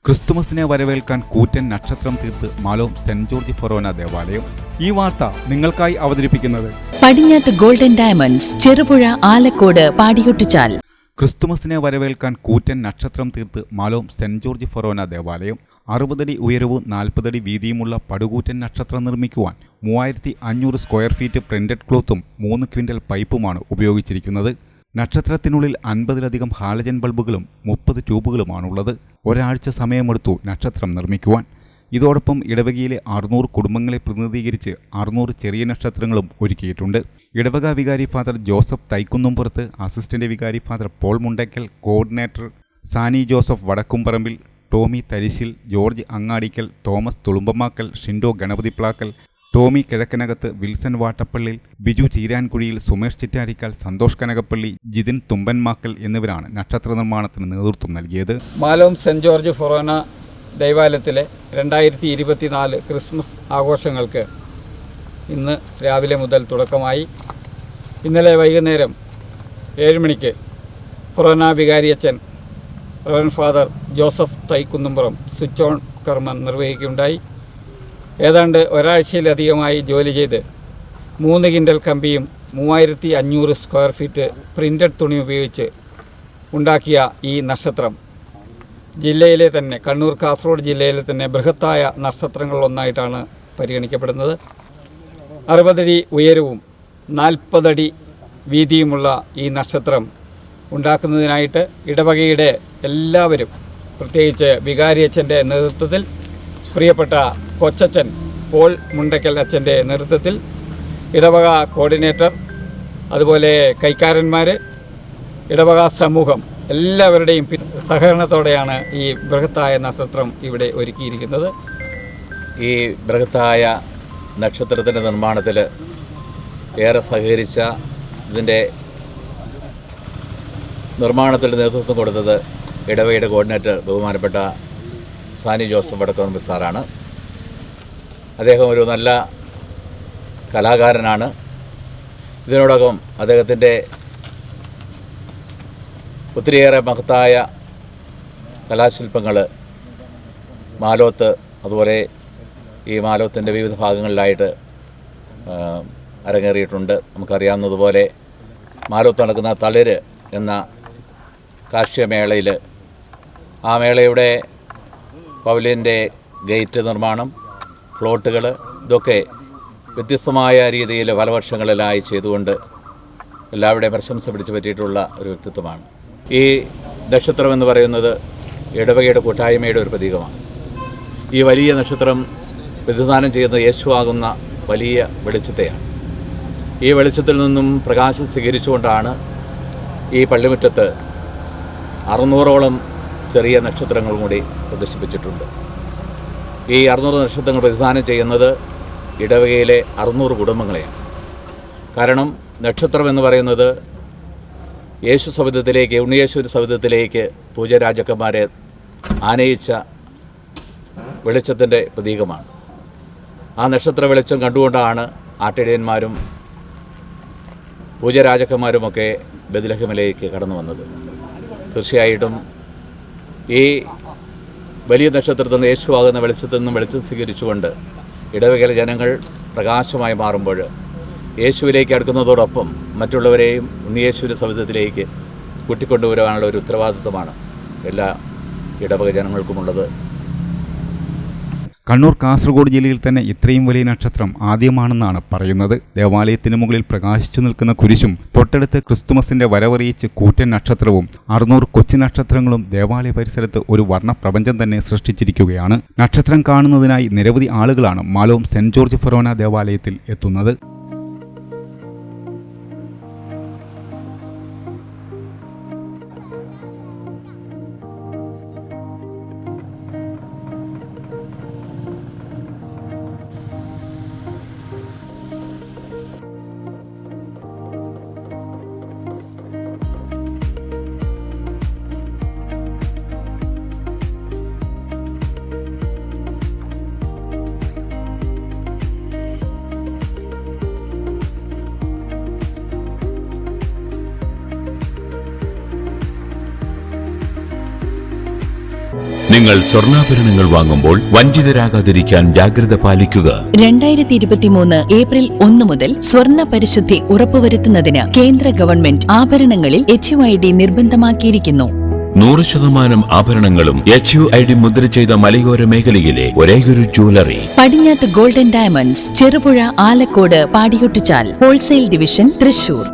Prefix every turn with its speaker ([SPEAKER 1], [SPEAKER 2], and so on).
[SPEAKER 1] ക്രിസ്തുമസിനെ വരവേൽക്കാൻ കൂറ്റൻ നക്ഷത്രം തീർത്ത് മാലോം സെന്റ് ജോർജ് ഫൊറോന ദേവാലയം. ഈ വാർത്ത നിങ്ങൾക്കായി അവതരിപ്പിക്കുന്നത്
[SPEAKER 2] പടിഞ്ഞാത്ത് ഗോൾഡൻ ഡയമണ്ട്സ്, ചെറുപുഴ, ആലക്കോട്, പാടിയൊട്ടിച്ചാൽ.
[SPEAKER 1] ക്രിസ്തുമസിനെ വരവേൽക്കാൻ കൂറ്റൻ നക്ഷത്രം തീർത്ത് മാലോം സെന്റ് ജോർജ് ഫൊറോന ദേവാലയം. 60 അടി ഉയരവും 40 അടി വീതിയുമുള്ള പടുകൂറ്റൻ നക്ഷത്രം നിർമ്മിക്കുവാൻ 3500 സ്ക്വയർ ഫീറ്റ് പ്രിന്റഡ് ക്ലോത്തും 3 ക്വിൻ്റൽ പൈപ്പുമാണ് ഉപയോഗിച്ചിരിക്കുന്നത്. നക്ഷത്രത്തിനുള്ളിൽ 50-ലധികം ഹാലജൻ ബൾബുകളും 30 ട്യൂബുകളുമാണുള്ളത്. ഒരാഴ്ച സമയമെടുത്തു നക്ഷത്രം നിർമ്മിക്കുവാൻ. ഇതോടൊപ്പം ഇടവകയിലെ 600 കുടുംബങ്ങളെ പ്രതിനിധീകരിച്ച് 600 ചെറിയ നക്ഷത്രങ്ങളും ഒരുക്കിയിട്ടുണ്ട്. ഇടവക വികാരി ഫാദർ ജോസഫ് തൈക്കുന്നുംപുറത്ത്, അസിസ്റ്റന്റ് വികാരി father Paul Mundackal, coordinator Sani Joseph Vadakkumparambil, Tomy Tharisil, George Angadikkal, Thomas Thulumbamakkal, Shindo Ganapathiplackal, Tomy Kizhakkanakath, Wilson Vattappallil, Biju Cheerankuzhiyil, Sumesh Chittarikkal, Santhosh Kanakappally, Jithin Thumbanmakkal എന്നിവരാണ് നക്ഷത്ര നിർമ്മാണത്തിന് നേതൃത്വം നൽകിയത്.
[SPEAKER 3] മാലോം സെന്റ് ജോർജ് ഫൊറോന ദൈവാലയത്തിലെ 2024 ക്രിസ്മസ് ആഘോഷങ്ങൾക്ക് ഇന്ന് രാവിലെ മുതൽ തുടക്കമായി. ഇന്നലെ വൈകുന്നേരം 7 മണിക്ക് ഫൊറോന വികാരിയച്ചൻ reverend father Joseph Thaikkunnumpuram switch on കർമ്മം നിർവഹിക്കുകയുണ്ടായി. ഏതാണ്ട് ഒരാഴ്ചയിലധികമായി ജോലി ചെയ്ത് 3 കിൻ്റൽ കമ്പിയും 3500 സ്ക്വയർ ഫീറ്റ് പ്രിൻ്റഡ് തുണി ഉപയോഗിച്ച് ഉണ്ടാക്കിയ ഈ നക്ഷത്രം ജില്ലയിലെ തന്നെ, കണ്ണൂർ കാസർഗോഡ് ജില്ലയിലെ തന്നെ ബൃഹത്തായ നക്ഷത്രങ്ങളിലൊന്നായിട്ടാണ് പരിഗണിക്കപ്പെടുന്നത്. 60 അടി ഉയരവും 40 അടി വീതിയുമുള്ള ഈ നക്ഷത്രം ഉണ്ടാക്കുന്നതിനായിട്ട് ഇടവകയുടെ എല്ലാവരും, പ്രത്യേകിച്ച് വികാരിയച്ഛൻ്റെ നേതൃത്വത്തിൽ, പ്രിയപ്പെട്ട കൊച്ചച്ഛൻ പോൾ മുണ്ടയ്ക്കൽ അച്ഛൻ്റെ നേതൃത്വത്തിൽ, ഇടവക കോർഡിനേറ്റർ, അതുപോലെ കൈക്കാരന്മാർ, ഇടവക സമൂഹം എല്ലാവരുടെയും സഹകരണത്തോടെയാണ് ഈ ബൃഹത്തായ നക്ഷത്രം ഇവിടെ ഒരുക്കിയിരിക്കുന്നത്.
[SPEAKER 4] ഈ ബൃഹത്തായ നക്ഷത്രത്തിൻ്റെ നിർമ്മാണത്തിൽ ഏറെ സഹകരിച്ച, ഇതിൻ്റെ നിർമ്മാണത്തിൽ നേതൃത്വം കൊടുത്തത് ഇടവകയുടെ കോർഡിനേറ്റർ ബഹുമാനപ്പെട്ട സാനി ജോസഫ് വടക്കുംപറമ്പിൽ സാറാണ്. അദ്ദേഹം ഒരു നല്ല കലാകാരനാണ്. ഇതിനോടകം അദ്ദേഹത്തിൻ്റെ ഒത്തിരിയേറെ മഹത്തായ കലാശില്പങ്ങൾ മാലോത്ത്, അതുപോലെ ഈ മാലോത്തിൻ്റെ വിവിധ ഭാഗങ്ങളിലായിട്ട് അരങ്ങേറിയിട്ടുണ്ട്. നമുക്കറിയാവുന്നതുപോലെ മാലോത്ത് നടക്കുന്ന തളിര് എന്ന കാർഷിക മേളയിൽ, ആ മേളയുടെ പവലിയൻ്റെ ഗേറ്റ് നിർമ്മാണം, ഫ്ലോട്ടുകൾ, ഇതൊക്കെ വ്യത്യസ്തമായ രീതിയിൽ പല വർഷങ്ങളിലായി ചെയ്തുകൊണ്ട് എല്ലാവരുടെയും പ്രശംസ പിടിച്ചു പറ്റിയിട്ടുള്ള ഒരു വ്യക്തിത്വമാണ്. ഈ നക്ഷത്രം എന്ന് പറയുന്നത് ഇടവകയുടെ കൂട്ടായ്മയുടെ ഒരു പ്രതീകമാണ്. ഈ വലിയ നക്ഷത്രം പ്രതിദാനം ചെയ്യുന്ന യേശുവാകുന്ന വലിയ വെളിച്ചത്തെയാണ്. ഈ വെളിച്ചത്തിൽ നിന്നും പ്രകാശം സ്വീകരിച്ചുകൊണ്ടാണ് ഈ പള്ളിമുറ്റത്ത് 600ഓളം ചെറിയ നക്ഷത്രങ്ങളും കൂടി പ്രദർശിപ്പിച്ചിട്ടുണ്ട്. ഈ 600 നക്ഷത്രങ്ങൾ പ്രതിദാനം ചെയ്യുന്നത് ഇടവകയിലെ 600 കുടുംബങ്ങളെയാണ്. കാരണം നക്ഷത്രം എന്ന് പറയുന്നത് യേശു സവിധത്തിലേക്ക്, ഉണ്ണിയേശു സവിധത്തിലേക്ക് പൂജരാജാക്കന്മാരെ ആനയിച്ച വെളിച്ചത്തിൻ്റെ പ്രതീകമാണ്. ആ നക്ഷത്ര വെളിച്ചം കണ്ടുകൊണ്ടാണ് ആട്ടിടയന്മാരും പൂജരാജാക്കന്മാരുമൊക്കെ ബെത്ലഹേമിലേക്ക് കടന്നു വന്നത്. തീർച്ചയായിട്ടും ഈ വലിയ നക്ഷത്രത്തിൽ നിന്ന്, യേശുവാകുന്ന വെളിച്ചത്തിൽ നിന്നും വെളിച്ചം സ്വീകരിച്ചുകൊണ്ട് ഇടവകയിലെ ജനങ്ങൾ പ്രകാശമായി മാറുമ്പോൾ യേശുവിലേക്ക് അടുക്കുന്നതോടൊപ്പം മറ്റുള്ളവരെയും ഉണ്ണിയേശുവിൻ്റെ സവിധത്തിലേക്ക് കൂട്ടിക്കൊണ്ടുവരാനുള്ള ഒരു ഉത്തരവാദിത്വമാണ് എല്ലാ ഇടവക ജനങ്ങൾക്കുമുള്ളത്.
[SPEAKER 1] കണ്ണൂർ, കാസർഗോഡ് ജില്ലയിൽ തന്നെ ഇത്രയും വലിയ നക്ഷത്രം ആദ്യമാണെന്നാണ് പറയുന്നത്. ദേവാലയത്തിന് മുകളിൽ പ്രകാശിച്ചു നിൽക്കുന്ന കുരിശും, തൊട്ടടുത്ത് ക്രിസ്തുമസിന്റെ വരവറിയിച്ച് കൂറ്റൻ നക്ഷത്രവും 600 കൊച്ചു നക്ഷത്രങ്ങളും ദേവാലയ പരിസരത്ത് ഒരു വർണ്ണപ്രപഞ്ചം തന്നെ സൃഷ്ടിച്ചിരിക്കുകയാണ്. നക്ഷത്രം കാണുന്നതിനായി നിരവധി ആളുകളാണ് മാലോം സെന്റ് ജോർജ് ഫൊറോന ദേവാലയത്തിൽ എത്തുന്നത്.
[SPEAKER 5] നിങ്ങൾ സ്വർണ്ണാഭരണങ്ങൾ വാങ്ങുമ്പോൾ വഞ്ചിതരാകാതിരിക്കാൻ ജാഗ്രത പാലിക്കുക.
[SPEAKER 2] 2023 ഏപ്രിൽ 1 മുതൽ സ്വർണ്ണ പരിശുദ്ധി ഉറപ്പുവരുത്തുന്നതിന് കേന്ദ്ര ഗവൺമെന്റ് ആഭരണങ്ങളിൽ HUID നിർബന്ധമാക്കിയിരിക്കുന്നു.
[SPEAKER 5] 100% ആഭരണങ്ങളും HUID മുദ്ര ചെയ്ത മലയോര മേഖലയിലെ ഒരേയൊരു jewellery
[SPEAKER 2] Padinjath golden diamonds, Cherupuzha, Alakode, Padiyottuchal, wholesale division, Thrissur.